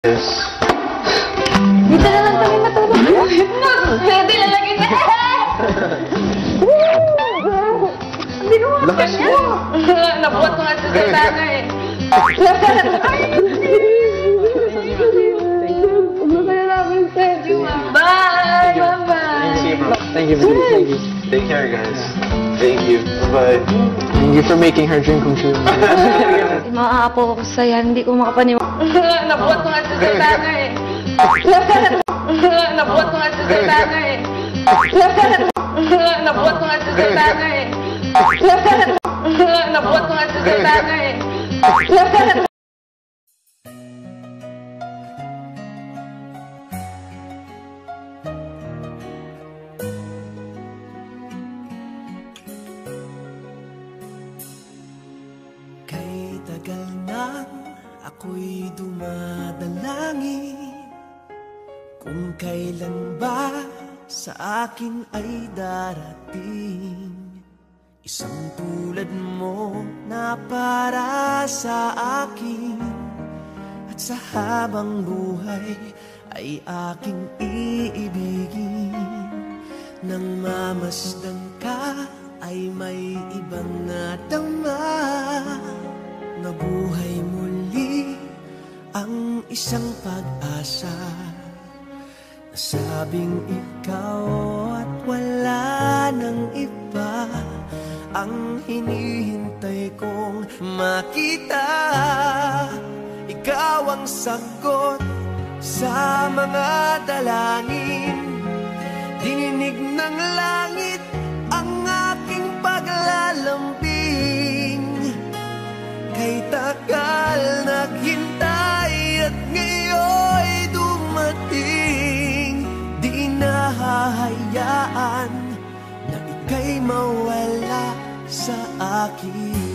Yes. Dito na lang kami matulog. Pwede lalagay na. Lakas mo! Nabuhat ko nga sa sana eh. Bye! Bye-bye! Thank you, thank you. Take care, guys. Thank you. Bye-bye. Thank you for making her dream come true. Mga apo ko saya, hindi ko makapaniwala. Nabuhat ko nga sa sana eh. Nabuhat ko nga sa sana eh. Nabuhat ko nga sa sana eh. Nabuhat ko nga sa sana eh. Kay tagal nang ako'y dumadalangin kung kailan ba sa akin ay darating isang tulad mo na para sa akin at sa habang buhay ay aking iibigin. Nang mamasdan ka ay may ibang nadama, nabuhay muli ang isang pag-asa. Nasabing ikaw at wala nang iba ang hinihintay kong makita. Ikaw ang sagot sa mga dalangin, dininig ng langit ang aking paglalambing. Kay tagal naghintay at ngayon'y dumating, di nahahayaan na ika'y mawala sa akin.